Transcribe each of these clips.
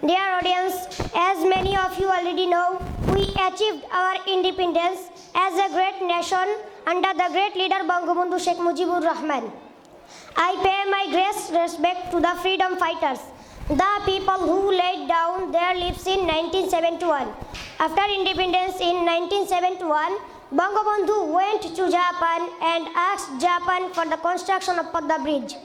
Dear audience, as many of you already know, we achieved our independence as a great nation under the great leader Bangabandhu Sheikh Mujibur Rahman. I pay my greatest respect to the freedom fighters, the people who laid down their lives in 1971. After independence in 1971, Bangabandhu went to Japan and asked Japan for the construction of the bridge.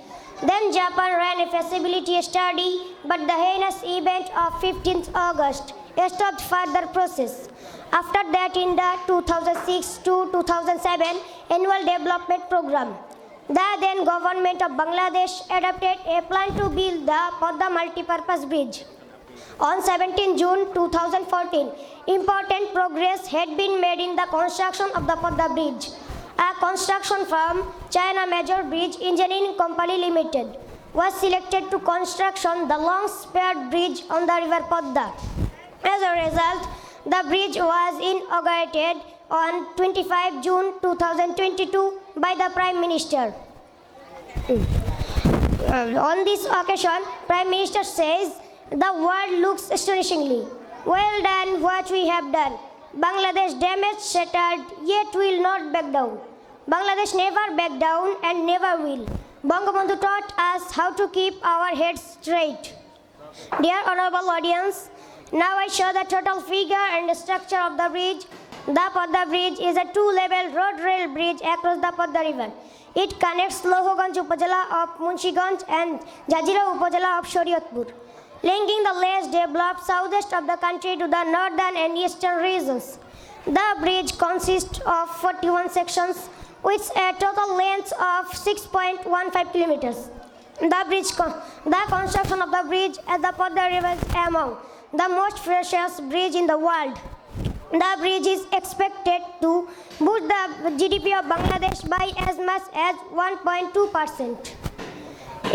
Then Japan ran a feasibility study, but the heinous event of 15th August stopped further process. After that, in the 2006 to 2007 annual development program, the then government of Bangladesh adopted a plan to build the Padma multi-purpose bridge. On 17 June 2014, important progress had been made in the construction of the Padma bridge. A construction firm, China Major Bridge Engineering Company Limited, was selected to construct the long-spanned bridge on the river Padma. As a result, the bridge was inaugurated on 25 June 2022 by the Prime Minister. On this occasion, Prime Minister says, "The world looks astonishingly. Well done what we have done. Bangladesh damaged, shattered, yet will not back down. Bangladesh never back down and never will. Bangabandhu taught us how to keep our heads straight." Dear honorable audience, now I show the total figure and structure of the bridge. The Padma Bridge is a two-level road rail bridge across the Padma River. It connects Lohoganj Upazila of Munshiganj and Jajira Upazila of Shariatpur, linking the less developed southeast of the country to the northern and eastern regions. The bridge consists of 41 sections with a total length of 6.15 kilometers. The construction of the bridge at the Padma River is among the most precious bridge in the world. The bridge is expected to boost the GDP of Bangladesh by as much as 1.2%.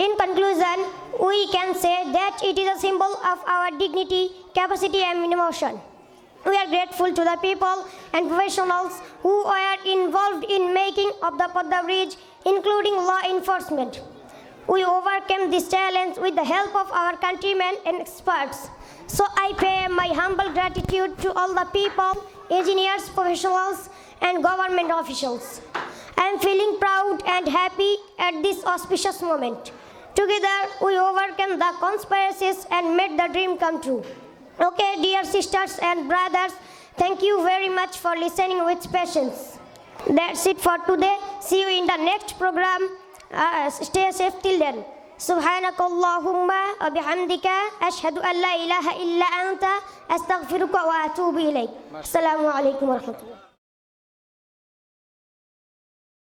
In conclusion, we can say that it is a symbol of our dignity, capacity and emotion. We are grateful to the people and professionals who are involved in making of the Padma Bridge, including law enforcement. We overcame this challenge with the help of our countrymen and experts. So I pay my humble gratitude to all the people, engineers, professionals and government officials. I am feeling proud and happy at this auspicious moment. Together, we overcame the conspiracies and made the dream come true. Okay, dear sisters and brothers, thank you very much for listening with patience. That's it for today. See you in the next program. Stay safe till then. Subhanakallahumma wa bihamdika ashhadu an la ilaha illa anta astaghfiruka wa atubu ilaik. Assalamu alaikum warahmatullahi.